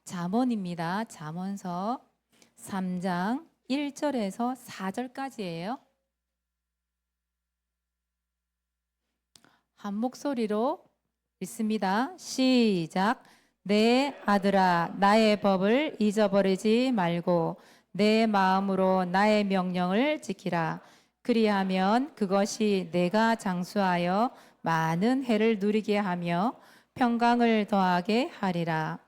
잠언입니다. 잠언서 3장 1절에서 4절까지예요. 한 목소리로 읽습니다. 시작. 내 아들아, 나의 법을 잊어버리지 말고 내 마음으로 나의 명령을 지키라. 그리하면 그것이 내가 장수하여 많은 해를 누리게 하며 평강을 더하게 하리라.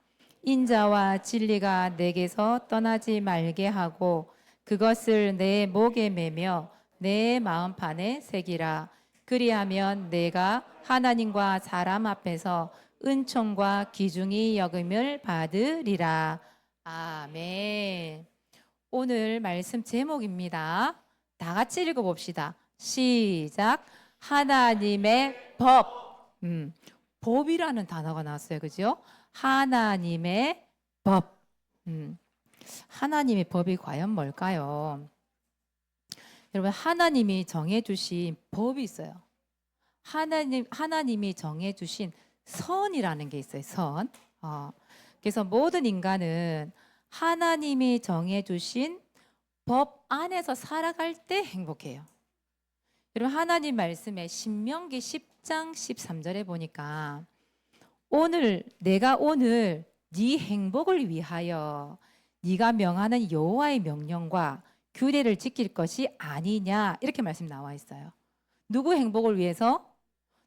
인자와 진리가 내게서 떠나지 말게 하고 그것을 내 목에 매며 내 마음판에 새기라. 그리하면 내가 하나님과 사람 앞에서 은총과 기중이 여김을 받으리라. 아멘. 오늘 말씀 제목입니다. 다 같이 읽어봅시다. 시작. 하나님의 법. 법이라는 단어가 나왔어요. 그죠? 하나님의 법. 하나님의 법이 과연 뭘까요? 여러분, 하나님이 정해주신 법이 있어요. 하나님이 정해주신 선이라는 게 있어요. 선. 그래서 모든 인간은 하나님이 정해주신 법 안에서 살아갈 때 행복해요. 여러분, 하나님 말씀에 신명기 10장 13절에 보니까 내가 오늘 네 행복을 위하여 네가 명하는 여호와의 명령과 규례를 지킬 것이 아니냐, 이렇게 말씀 나와 있어요. 누구 행복을 위해서?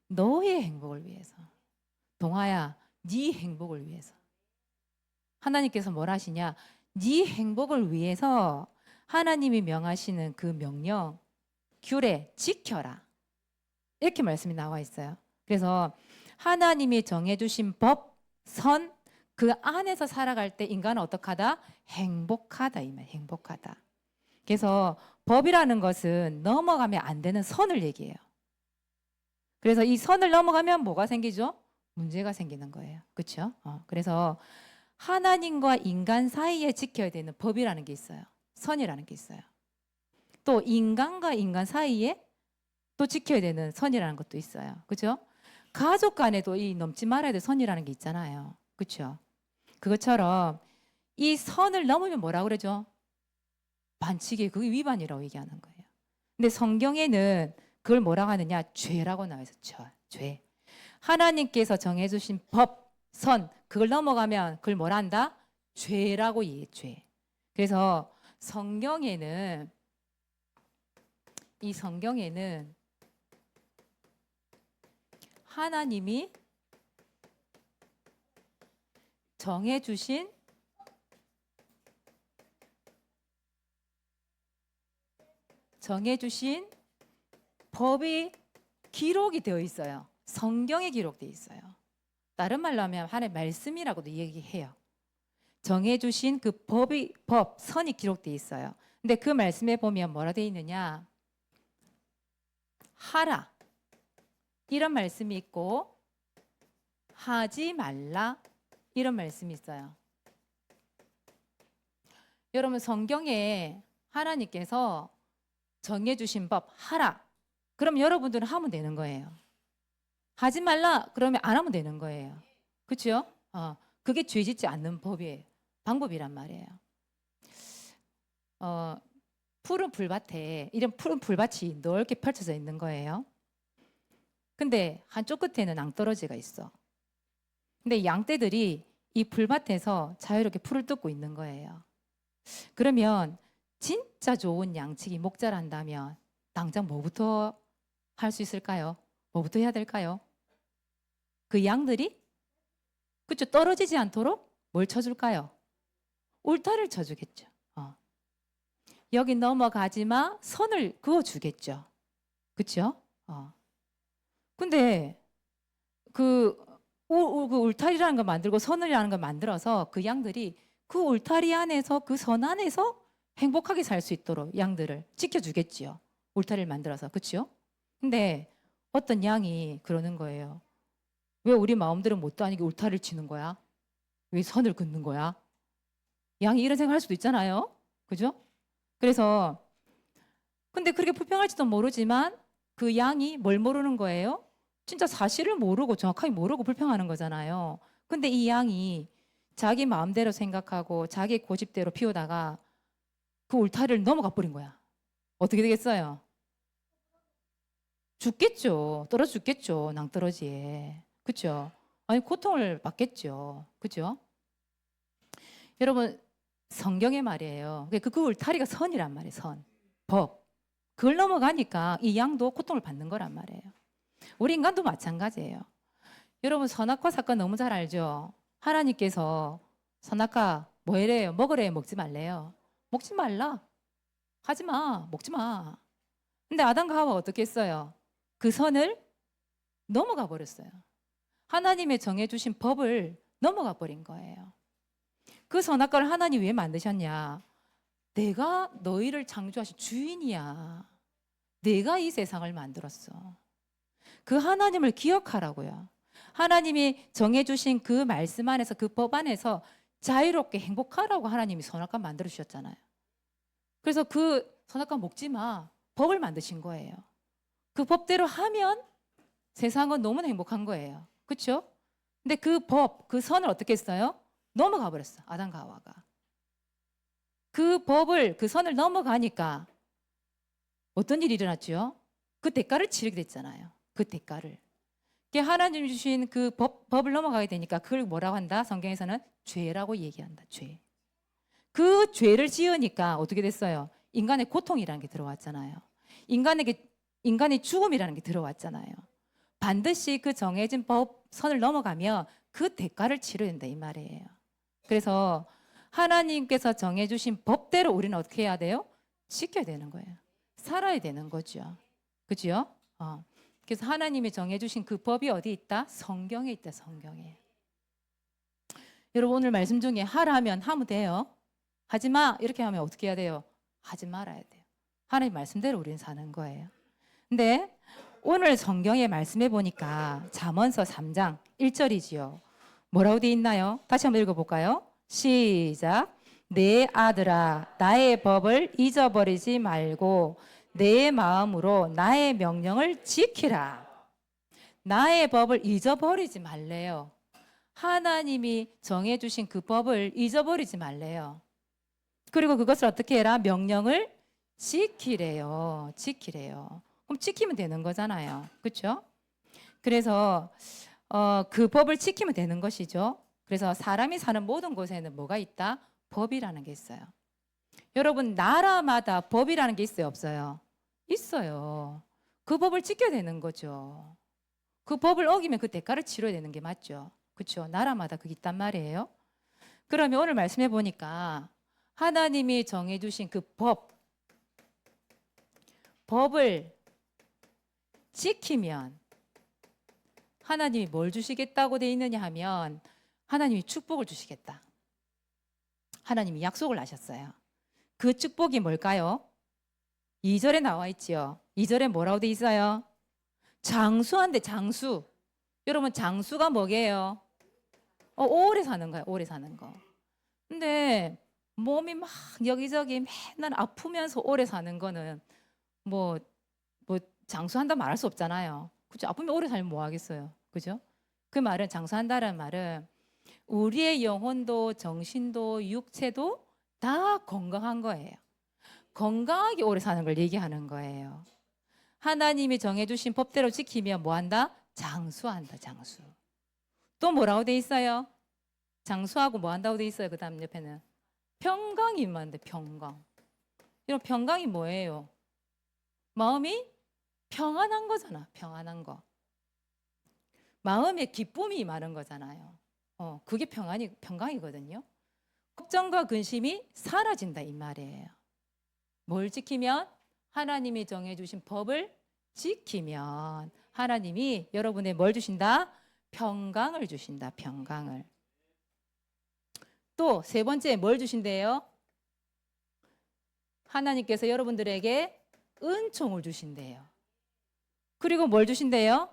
너의 행복을 위해서. 동아야, 네 행복을 위해서. 하나님께서 뭘 하시냐? 네 행복을 위해서 하나님이 명하시는 그 명령, 규례 지켜라, 이렇게 말씀이 나와 있어요. 그래서 하나님이 정해주신 법, 선, 그 안에서 살아갈 때 인간은 어떡하다? 행복하다, 이 말, 행복하다. 그래서 법이라는 것은 넘어가면 안 되는 선을 얘기해요. 그래서 이 선을 넘어가면 뭐가 생기죠? 문제가 생기는 거예요. 그렇죠? 그래서 하나님과 인간 사이에 지켜야 되는 법이라는 게 있어요. 선이라는 게 있어요. 또 인간과 인간 사이에 또 지켜야 되는 선이라는 것도 있어요. 그렇죠? 가족 간에도 이 넘지 말아야 될 선이라는 게 있잖아요. 그렇죠? 그것처럼 이 선을 넘으면 뭐라고 그러죠? 반칙이, 그게 위반이라고 얘기하는 거예요. 근데 성경에는 그걸 뭐라고 하느냐? 죄라고 나와 있어요. 죄. 하나님께서 정해주신 법, 선, 그걸 넘어가면 그걸 뭐라 한다? 죄라고 얘기해, 죄. 그래서 성경에는 하나님이 정해주신 법이 기록이 되어 있어요. 성경에 기록되어 있어요. 다른 말로 하면 하나님의 말씀이라고도 얘기해요. 정해주신 그 선이 기록되어 있어요. 근데 그 말씀에 보면 뭐라 되어 있느냐? 하라, 이런 말씀이 있고 하지 말라, 이런 말씀이 있어요. 여러분, 성경에 하나님께서 정해주신 법 하라, 그럼 여러분들은 하면 되는 거예요. 하지 말라 그러면 안 하면 되는 거예요. 그렇죠? 그게 죄 짓지 않는 방법이란 말이에요. 푸른 풀밭에 이런 푸른 풀밭이 넓게 펼쳐져 있는 거예요. 근데 한쪽 끝에는 낭떠러지가 있어. 근데 양떼들이 이 풀밭에서 자유롭게 풀을 뜯고 있는 거예요. 그러면 진짜 좋은 양치기 목자를 한다면 당장 뭐부터 할 수 있을까요? 뭐부터 해야 될까요? 그 양들이 그쵸, 떨어지지 않도록 뭘 쳐줄까요? 울타리를 쳐주겠죠. 여기 넘어가지 마, 선을 그어주겠죠. 그쵸? 근데 그 울타리라는 걸 만들고 선이라는 걸 만들어서 그 양들이 그 울타리 안에서, 그 선 안에서 행복하게 살 수 있도록 양들을 지켜주겠지요. 울타리를 만들어서. 그렇죠? 근데 어떤 양이 그러는 거예요. 왜 우리 마음대로 못도 아니게 울타리를 치는 거야? 왜 선을 긋는 거야? 양이 이런 생각할 수도 있잖아요. 그죠? 그래서 근데 그렇게 불평할지도 모르지만 그 양이 뭘 모르는 거예요? 진짜 사실을 모르고 정확하게 모르고 불평하는 거잖아요. 근데 이 양이 자기 마음대로 생각하고 자기 고집대로 피우다가 그 울타리를 넘어가 버린 거야. 어떻게 되겠어요? 죽겠죠. 떨어져 죽겠죠. 낭떠러지에. 그렇죠? 아니 고통을 받겠죠. 그렇죠? 여러분 성경의 말이에요. 그 울타리가 선이란 말이에요. 선. 법. 그걸 넘어가니까 이 양도 고통을 받는 거란 말이에요. 우리 인간도 마찬가지예요. 여러분 선악과 사건 너무 잘 알죠? 하나님께서 선악과 뭐 이래요? 먹으래요? 먹지 말래요? 먹지 말라. 하지 마. 먹지 마. 근데 아담과 하와 어떻게 했어요? 그 선을 넘어가 버렸어요. 하나님의 정해주신 법을 넘어가 버린 거예요. 그 선악과를 하나님 왜 만드셨냐? 내가 너희를 창조하신 주인이야. 내가 이 세상을 만들었어. 그 하나님을 기억하라고요. 하나님이 정해주신 그 말씀 안에서 그 법 안에서 자유롭게 행복하라고 하나님이 선악과 만들어 주셨잖아요. 그래서 그 선악과 먹지 마. 법을 만드신 거예요. 그 법대로 하면 세상은 너무나 행복한 거예요. 그렇죠? 근데 그 법, 그 선을 어떻게 했어요? 넘어가 버렸어. 아담과 하와가. 그 법을, 그 선을 넘어가니까 어떤 일이 일어났죠? 그 대가를 치르게 됐잖아요. 그 대가를. 하나님 주신 그 법을 넘어가게 되니까 그걸 뭐라고 한다? 성경에서는 죄라고 얘기한다. 죄. 그 죄를 지으니까 어떻게 됐어요? 인간의 고통이라는 게 들어왔잖아요. 인간의 죽음이라는 게 들어왔잖아요. 반드시 그 정해진 법 선을 넘어가면 그 대가를 치러야 된다 이 말이에요. 그래서 하나님께서 정해주신 법대로 우리는 어떻게 해야 돼요? 지켜야 되는 거예요. 살아야 되는 거죠. 그죠? 그래서 하나님이 정해주신 그 법이 어디 있다? 성경에 있다. 성경에. 여러분 오늘 말씀 중에 하라면 하면 돼요. 하지 마 이렇게 하면 어떻게 해야 돼요? 하지 말아야 돼요. 하나님 말씀대로 우리는 사는 거예요. 근데 오늘 성경에 말씀해 보니까 잠언서 3장 1절이지요. 뭐라고 되어 있나요? 다시 한번 읽어볼까요? 시작. 내 아들아 나의 법을 잊어버리지 말고 내 마음으로 나의 명령을 지키라. 나의 법을 잊어버리지 말래요. 하나님이 정해주신 그 법을 잊어버리지 말래요. 그리고 그것을 어떻게 해라? 명령을 지키래요. 지키래요. 그럼 지키면 되는 거잖아요. 그렇죠? 그래서 그 법을 지키면 되는 것이죠. 그래서 사람이 사는 모든 곳에는 뭐가 있다? 법이라는 게 있어요. 여러분 나라마다 법이라는 게 있어요? 없어요? 있어요. 그 법을 지켜야 되는 거죠. 그 법을 어기면 그 대가를 치러야 되는 게 맞죠. 그렇죠? 나라마다 그게 있단 말이에요. 그러면 오늘 말씀해 보니까 하나님이 정해주신 그 법을 지키면 하나님이 뭘 주시겠다고 돼 있느냐 하면 하나님이 축복을 주시겠다. 하나님이 약속을 하셨어요. 그 축복이 뭘까요? 2절에 나와 있지요. 2절에 뭐라고 돼 있어요? 장수한데 장수. 여러분 장수가 뭐게요? 오래 사는 거야. 오래 사는 거. 근데 몸이 막 여기저기 맨날 아프면서 오래 사는 거는 뭐 장수한다 말할 수 없잖아요. 그죠? 아프면 오래 살면 뭐 하겠어요. 그죠? 그 말은 장수한다는 말은 우리의 영혼도 정신도 육체도 다 건강한 거예요. 건강하게 오래 사는 걸 얘기하는 거예요. 하나님이 정해주신 법대로 지키면 뭐 한다? 장수한다. 장수. 또 뭐라고 돼 있어요? 장수하고 뭐 한다고 돼 있어요? 그 다음 옆에는 평강이 임한대. 평강. 이런 평강이 뭐예요? 마음이 평안한 거잖아. 평안한 거. 마음에 기쁨이 많은 거잖아요. 그게 평강이거든요. 걱정과 근심이 사라진다 이 말이에요. 뭘 지키면? 하나님이 정해주신 법을 지키면 하나님이 여러분의 뭘 주신다? 평강을 주신다. 평강을. 또 세 번째 뭘 주신대요? 하나님께서 여러분들에게 은총을 주신대요. 그리고 뭘 주신대요?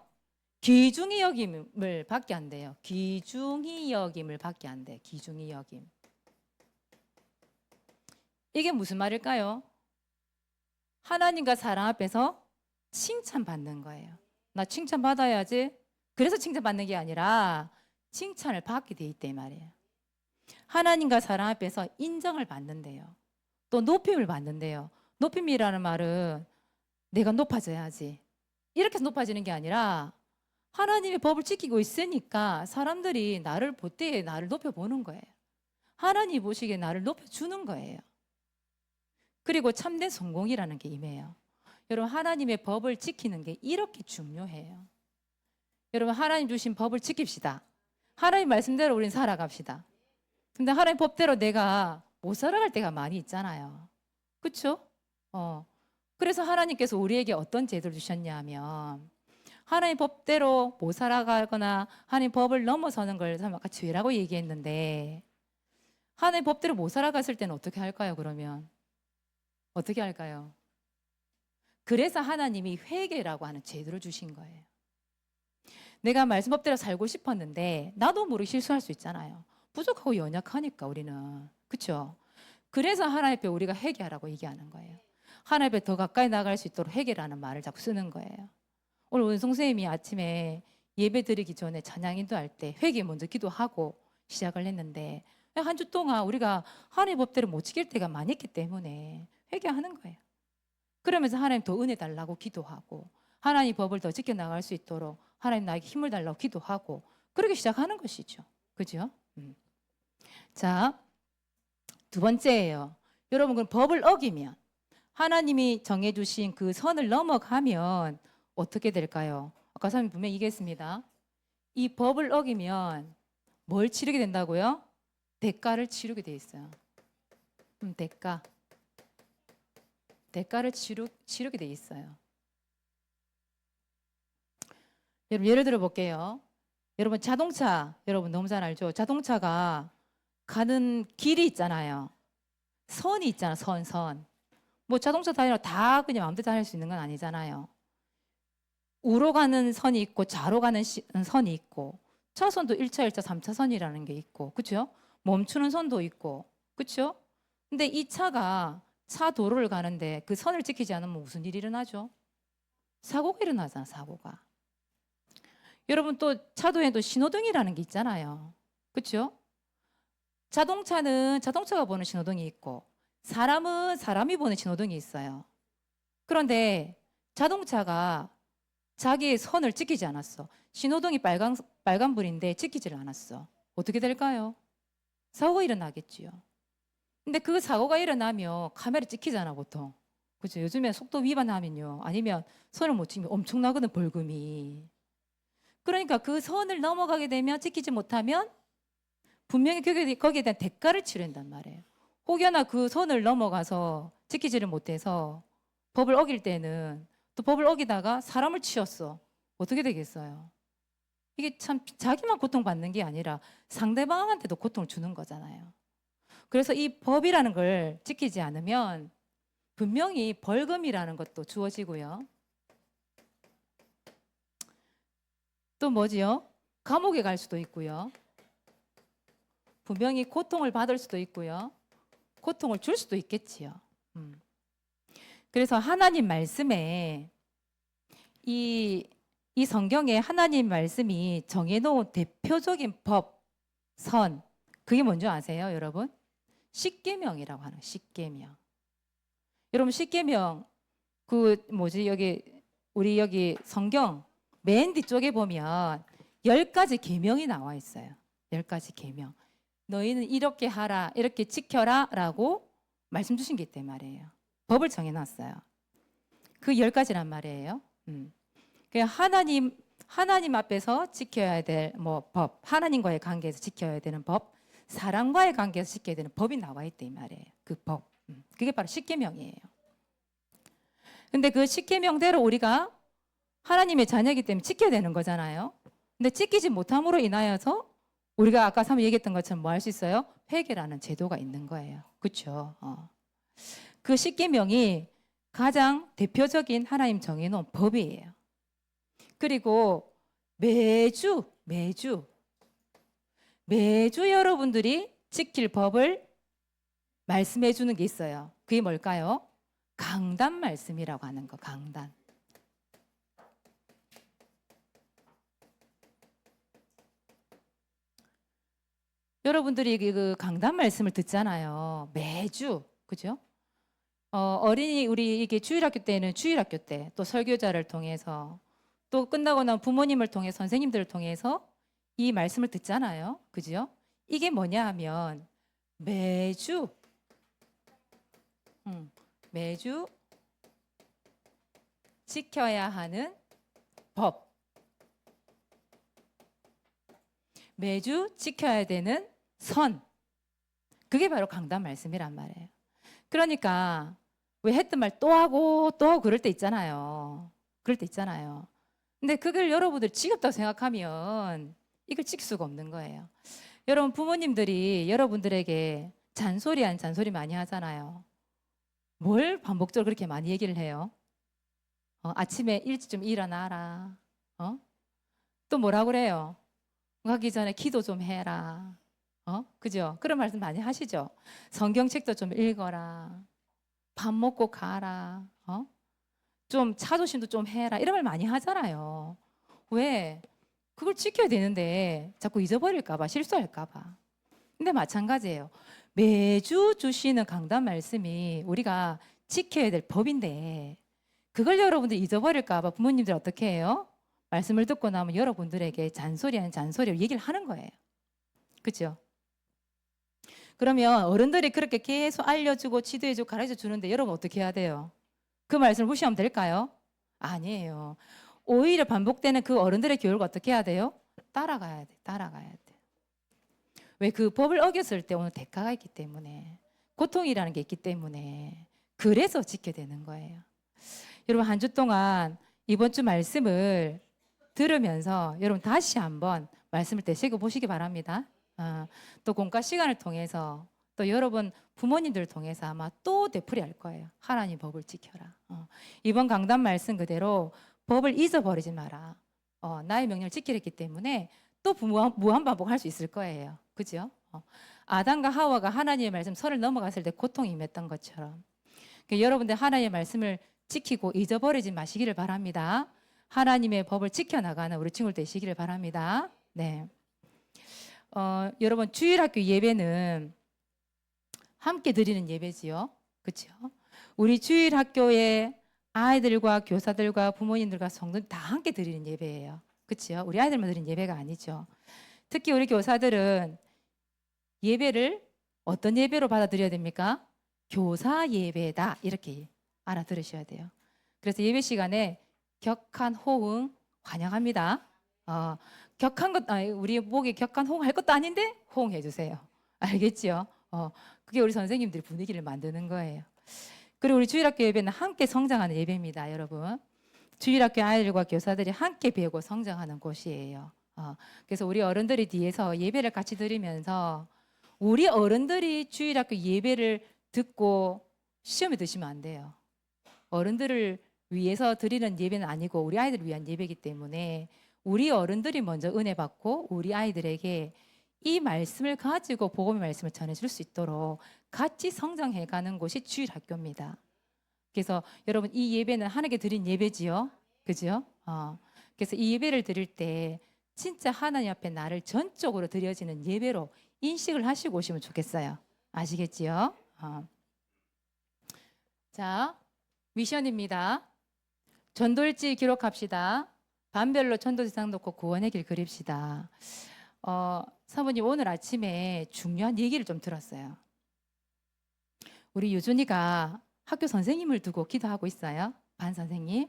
귀중히 여김을 받게 한대요. 귀중히 여김을 받게 한대. 귀중히 여김. 이게 무슨 말일까요? 하나님과 사람 앞에서 칭찬받는 거예요. 나 칭찬받아야지. 그래서 칭찬받는 게 아니라 칭찬을 받게 돼 있대 말이에요. 하나님과 사람 앞에서 인정을 받는데요. 또 높임을 받는데요. 높임이라는 말은 내가 높아져야지. 이렇게 해서 높아지는 게 아니라 하나님의 법을 지키고 있으니까 사람들이 나를 볼 때 나를 높여보는 거예요. 하나님 보시기에 나를 높여주는 거예요. 그리고 참된 성공이라는 게 임해요. 여러분, 하나님의 법을 지키는 게 이렇게 중요해요. 여러분, 하나님 주신 법을 지킵시다. 하나님 말씀대로 우리는 살아갑시다. 근데 하나님 법대로 내가 못 살아갈 때가 많이 있잖아요. 그렇죠? 그래서 하나님께서 우리에게 어떤 제도를 주셨냐 하면 하나님 법대로 못 살아가거나 하나님 법을 넘어서는 걸 아까 죄라고 얘기했는데 하나님 법대로 못 살아갔을 때는 어떻게 할까요? 그러면 어떻게 할까요? 그래서 하나님이 회개라고 하는 제도를 주신 거예요. 내가 말씀 법대로 살고 싶었는데 나도 모르게 실수할 수 있잖아요. 부족하고 연약하니까 우리는. 그렇죠? 그래서 하나님 앞에 우리가 회개하라고 얘기하는 거예요. 하나님 앞에 더 가까이 나갈 수 있도록 회개라는 말을 자꾸 쓰는 거예요. 오늘 원송 선생님이 아침에 예배 드리기 전에 찬양 인도할 때 회개 먼저 기도하고 시작을 했는데 한 주 동안 우리가 하나님 법대로 못 지킬 때가 많이 있기 때문에 회개하는 거예요. 그러면서 하나님 더 은혜 달라고 기도하고 하나님 법을 더 지켜나갈 수 있도록 하나님 나에게 힘을 달라고 기도하고 그렇게 시작하는 것이죠. 그죠? 자, 두 번째예요. 여러분, 그 법을 어기면 하나님이 정해주신 그 선을 넘어가면 어떻게 될까요? 아까 선생님 분명히 얘기했습니다. 이 법을 어기면 뭘 치르게 된다고요? 대가를 치르게 돼 있어요. 대가를 치르게 돼 있어요. 여러분, 예를 들어 볼게요. 여러분, 자동차 여러분 너무 잘 알죠? 자동차가 가는 길이 있잖아요. 선이 있잖아. 선. 뭐 자동차 다니러 다 그냥 마음대로 다닐 수 있는 건 아니잖아요. 우로 가는 선이 있고 좌로 가는 선이 있고 차선도 1차, 2차, 3차선이라는 게 있고 그렇죠? 멈추는 선도 있고 그렇죠? 근데 이 차가 차 도로를 가는데 그 선을 지키지 않으면 무슨 일이 일어나죠? 사고가 일어나잖아, 사고가. 여러분, 또 차도에도 신호등이라는 게 있잖아요. 그렇죠? 자동차는 자동차가 보는 신호등이 있고 사람은 사람이 보는 신호등이 있어요. 그런데 자동차가 자기의 선을 지키지 않았어. 신호등이 빨간불인데 지키지를 않았어. 어떻게 될까요? 사고가 일어나겠지요. 근데 그 사고가 일어나면 카메라 찍히잖아, 보통. 그죠? 요즘에 속도 위반하면요. 아니면 선을 못 지키면 엄청나거든, 벌금이. 그러니까 그 선을 넘어가게 되면 지키지 못하면 분명히 거기에 대한 대가를 치러야 한단 말이에요. 혹여나 그 선을 넘어가서 지키지를 못해서 법을 어길 때는 또 법을 어기다가 사람을 치었어. 어떻게 되겠어요? 이게 참 자기만 고통받는 게 아니라 상대방한테도 고통을 주는 거잖아요. 그래서 이 법이라는 걸 지키지 않으면 분명히 벌금이라는 것도 주어지고요. 또 뭐지요? 감옥에 갈 수도 있고요. 분명히 고통을 받을 수도 있고요. 고통을 줄 수도 있겠지요. 그래서 하나님 말씀에 이 성경에 하나님 말씀이 정해놓은 대표적인 법, 선, 그게 뭔지 아세요, 여러분? 십계명이라고 하는 십계명. 여러분, 십계명 우리 여기 성경 맨 뒤쪽에 보면 10가지 계명이 나와 있어요. 10가지 계명. 너희는 이렇게 하라, 이렇게 지켜라라고 말씀 주신 게 있단 말이에요. 법을 정해놨어요. 그 10가지란 말이에요. 하나님 앞에서 지켜야 될 법, 하나님과의 관계에서 지켜야 되는 법, 사람과의 관계에서 지켜야 되는 법이 나와 있다 이 말이에요. 그 법. 그게 바로 십계명이에요. 근데 그 십계명대로 우리가 하나님의 자녀이기 때문에 지켜야 되는 거잖아요. 근데 지키지 못함으로 인하여서 우리가 아까 사모 얘기했던 것처럼 뭐 할 수 있어요? 회개라는 제도가 있는 거예요. 그렇죠? 그 십계명이 가장 대표적인 하나님 정해놓은 법이에요. 그리고 매주 여러분들이 지킬 법을 말씀해 주는 게 있어요. 그게 뭘까요? 강단 말씀이라고 하는 거, 강단. 여러분들이 그 강단 말씀을 듣잖아요. 매주. 그죠? 어린이 우리 이게 주일학교 때는 주일학교 때 또 설교자를 통해서 또 끝나고 난 부모님을 통해 선생님들을 통해서 이 말씀을 듣잖아요. 그죠? 이게 뭐냐 하면 매주 매주 지켜야 하는 법. 매주 지켜야 되는 선. 그게 바로 강단 말씀이란 말이에요. 그러니까 왜 했던 말 또 하고 또 하고 그럴 때 있잖아요. 그럴 때 있잖아요. 근데 그걸 여러분들 지겹다고 생각하면 이걸 지킬 수가 없는 거예요. 여러분 부모님들이 여러분들에게 잔소리 안 잔소리 많이 하잖아요. 뭘 반복적으로 그렇게 많이 얘기를 해요? 아침에 일찍 좀 일어나라. 또 뭐라 그래요? 가기 전에 기도 좀 해라. 그죠? 그런 말씀 많이 하시죠? 성경책도 좀 읽어라. 밥 먹고 가라. 좀 차조심도 좀 해라. 이런 말 많이 하잖아요. 왜? 그걸 지켜야 되는데 자꾸 잊어버릴까봐, 실수할까봐. 근데 마찬가지예요. 매주 주시는 강단 말씀이 우리가 지켜야 될 법인데 그걸 여러분들 잊어버릴까봐 부모님들 어떻게 해요? 말씀을 듣고 나면 여러분들에게 잔소리 아닌 잔소리로 얘기를 하는 거예요. 그죠? 그러면 어른들이 그렇게 계속 알려주고 지도해주고 가르쳐 주는데 여러분 어떻게 해야 돼요? 그 말씀을 무시하면 될까요? 아니에요. 오히려 반복되는 그 어른들의 교육을 어떻게 해야 돼요? 따라가야 돼. 따라가야 돼. 왜? 그 법을 어겼을 때 오늘 대가가 있기 때문에, 고통이라는 게 있기 때문에, 그래서 지켜야 되는 거예요. 여러분 한 주 동안 이번 주 말씀을 들으면서 여러분 다시 한번 말씀을 되새겨 보시기 바랍니다. 또 공과 시간을 통해서 또 여러분 부모님들을 통해서 아마 또 되풀이할 거예요. 하나님 법을 지켜라. 이번 강단 말씀 그대로 법을 잊어버리지 마라. 나의 명령을 지키려 했기 때문에 또 무한 반복할 수 있을 거예요. 그죠? 아담과 하와가 하나님의 말씀 선을 넘어갔을 때 고통이 임했던 것처럼 그러니까 여러분들 하나님의 말씀을 지키고 잊어버리지 마시기를 바랍니다. 하나님의 법을 지켜나가는 우리 친구들 되시기를 바랍니다. 네. 여러분 주일학교 예배는 함께 드리는 예배지요. 그렇죠? 우리 주일학교에 아이들과 교사들과 부모님들과 성도들 다 함께 드리는 예배예요. 그렇죠? 우리 아이들만 드리는 예배가 아니죠. 특히 우리 교사들은 예배를 어떤 예배로 받아들여야 됩니까? 교사 예배다 이렇게 알아들으셔야 돼요. 그래서 예배 시간에 격한 호응 환영합니다. 격한 것 우리 목에 격한 호응 할 것도 아닌데 호응해 주세요. 알겠죠? 그게 우리 선생님들이 분위기를 만드는 거예요. 그리고 우리 주일학교 예배는 함께 성장하는 예배입니다, 여러분. 주일학교 아이들과 교사들이 함께 배우고 성장하는 곳이에요. 그래서 우리 어른들이 뒤에서 예배를 같이 드리면서 우리 어른들이 주일학교 예배를 듣고 시험에 드시면 안 돼요. 어른들을 위해서 드리는 예배는 아니고 우리 아이들을 위한 예배이기 때문에 우리 어른들이 먼저 은혜 받고 우리 아이들에게 이 말씀을 가지고 복음의 말씀을 전해줄 수 있도록 같이 성장해가는 곳이 주일학교입니다. 그래서 여러분 이 예배는 하나님께 드린 예배지요, 그죠? 그래서 이 예배를 드릴 때 진짜 하나님 앞에 나를 전적으로 드려지는 예배로 인식을 하시고 오시면 좋겠어요. 아시겠지요? 자, 미션입니다. 전도일지 기록합시다. 반별로 전도 대상 놓고 구원의 길 그립시다. 사모님 오늘 아침에 중요한 얘기를 좀 들었어요. 우리 유준이가 학교 선생님을 두고 기도하고 있어요. 반 선생님.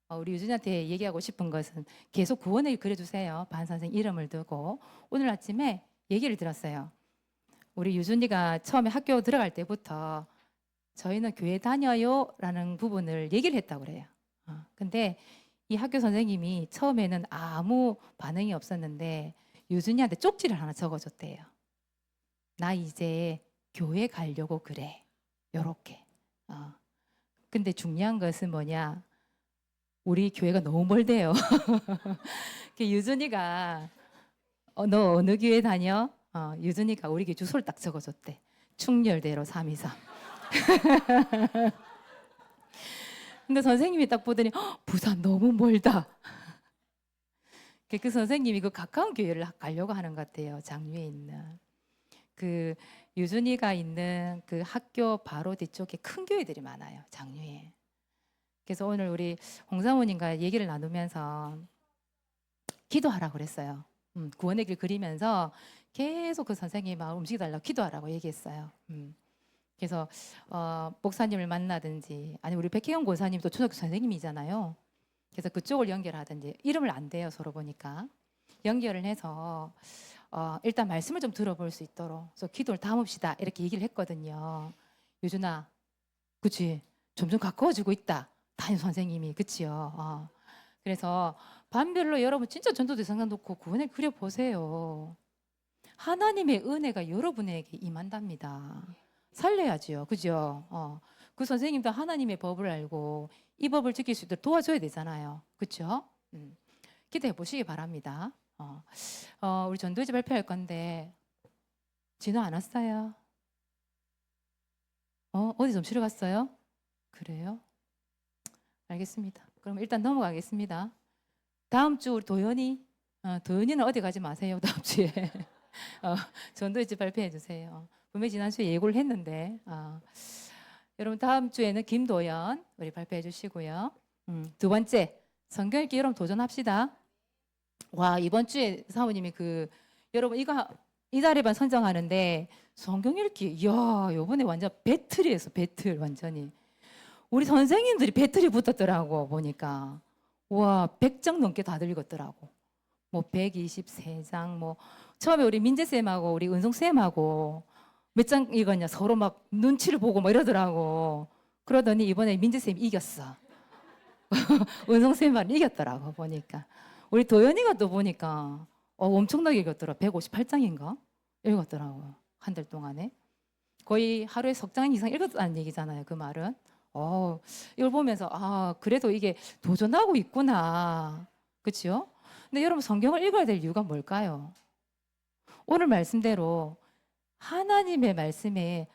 우리 유준이한테 얘기하고 싶은 것은 계속 구원의 길 그려주세요. 반 선생님 이름을 두고 오늘 아침에 얘기를 들었어요. 우리 유준이가 처음에 학교 들어갈 때부터 저희는 교회 다녀요 라는 부분을 얘기를 했다고 그래요. 근데 이 학교 선생님이 처음에는 아무 반응이 없었는데 유준이한테 쪽지를 하나 적어줬대요. 나 이제 교회 가려고 그래. 요렇게. 근데 중요한 것은 뭐냐? 우리 교회가 너무 멀대요. 유준이가 너 어느 교회 다녀? 유준이가 우리 교회 주소를 딱 적어줬대. 충렬대로 323. 근데 선생님이 딱 보더니 부산 너무 멀다. 그 선생님이 그 가까운 교회를 가려고 하는 것 같아요. 장유에 있는 그 유준이가 있는 그 학교 바로 뒤쪽에 큰 교회들이 많아요. 장유에. 그래서 오늘 우리 홍사모님과 얘기를 나누면서 기도하라고 그랬어요. 구원의 길 그리면서 계속 그 선생님이 마음 움직여달라고 기도하라고 얘기했어요. 그래서 목사님을 만나든지 아니 우리 백혜영 권사님도 초등학교 선생님이잖아요. 그래서 그쪽을 연결하든지 이름을 안 대요. 서로 보니까 연결을 해서 일단 말씀을 좀 들어볼 수 있도록 그래서 기도를 담읍시다 이렇게 얘기를 했거든요. 유준아, 그치? 점점 가까워지고 있다. 담임 선생님이 그치요. 그래서 반별로 여러분 진짜 전도 대상자 놓고 구원을 그려보세요. 하나님의 은혜가 여러분에게 임한답니다. 살려야지요. 그죠? 그 선생님도 하나님의 법을 알고 이 법을 지킬 수 있도록 도와줘야 되잖아요. 그렇죠? 기대해 보시기 바랍니다. 우리 전도지 발표할 건데 진호 안 왔어요? 어디 좀 쉬러 갔어요? 그래요? 알겠습니다. 그럼 일단 넘어가겠습니다. 다음 주 우리 도연이는 어디 가지 마세요. 다음 주에 전도지 발표해 주세요. 분명히 지난주에 예고를 했는데 여러분 다음 주에는 김도연 우리 발표해 주시고요. 두 번째 성경 읽기 여러분 도전합시다. 와 이번 주에 사모님이 여러분 이달에만 선정하는데 성경 읽기 이야 이번에 완전 배틀이었어. 배틀 완전히 우리 선생님들이 배틀이 붙었더라고 보니까 와 100장 넘게 다들 읽었더라고. 뭐 123장 뭐 처음에 우리 민재쌤하고 우리 은송쌤하고 몇 장 읽었냐 서로 막 눈치를 보고 뭐 이러더라고. 그러더니 이번에 민재쌤이 이겼어. 은송쌤만 이겼더라고 보니까. 우리 도연이가 또 보니까 엄청나게 읽었더라. 158장인가 읽었더라고. 한 달 동안에 거의 하루에 석 장 이상 읽었다는 얘기잖아요. 그 말은 이걸 보면서 그래도 이게 도전하고 있구나. 그렇죠? 근데 여러분 성경을 읽어야 될 이유가 뭘까요? 오늘 말씀대로 하나님의 말씀에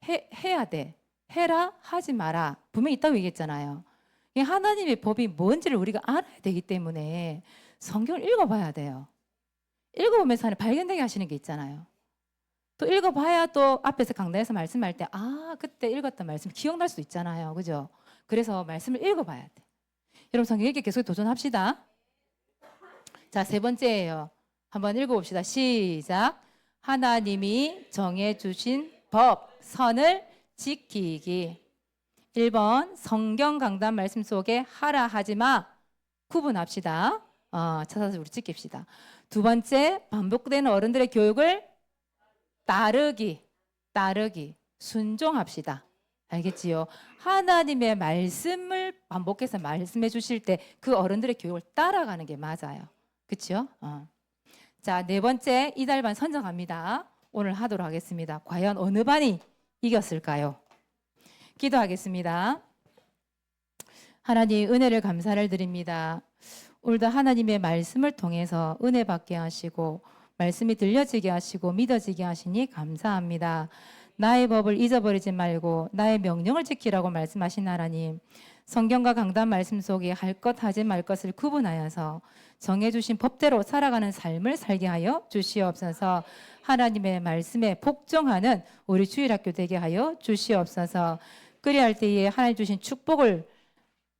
해야 돼. 해라 하지 마라. 분명히 있다고 얘기했잖아요. 하나님의 법이 뭔지를 우리가 알아야 되기 때문에 성경을 읽어봐야 돼요. 읽어보면서 하나 발견되게 하시는 게 있잖아요. 또 읽어봐야 또 앞에서 강단에서 말씀할 때 그때 읽었던 말씀 기억날 수 있잖아요. 그죠? 그래서 말씀을 읽어봐야 돼. 여러분 성경 읽기 계속 도전합시다. 자, 세 번째예요. 한번 읽어봅시다. 시작. 하나님이 정해주신 법, 선을 지키기. 1번 성경 강단 말씀 속에 하라 하지 마 구분합시다. 찾아서 우리 지킵시다. 두 번째 반복되는 어른들의 교육을 따르기 순종합시다. 알겠지요? 하나님의 말씀을 반복해서 말씀해 주실 때 그 어른들의 교육을 따라가는 게 맞아요. 그렇죠? 자, 네 번째 이달반 선정합니다. 오늘 하도록 하겠습니다. 과연 어느 반이 이겼을까요? 기도하겠습니다. 하나님 은혜를 감사를 드립니다. 오늘도 하나님의 말씀을 통해서 은혜 받게 하시고 말씀이 들려지게 하시고 믿어지게 하시니 감사합니다. 나의 법을 잊어버리지 말고 나의 명령을 지키라고 말씀하신 하나님, 성경과 강단 말씀 속에 할 것 하지 말 것을 구분하여서 정해주신 법대로 살아가는 삶을 살게 하여 주시옵소서. 하나님의 말씀에 복종하는 우리 주일학교 되게 하여 주시옵소서. 그리할 때에 하나님 주신 축복을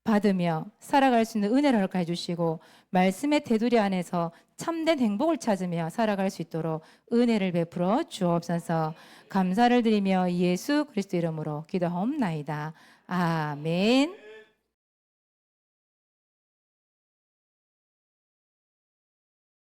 받으며 살아갈 수 있는 은혜를 허락해 주시고 말씀의 테두리 안에서 참된 행복을 찾으며 살아갈 수 있도록 은혜를 베풀어 주옵소서. 감사를 드리며 예수 그리스도 이름으로 기도하옵나이다. 아멘.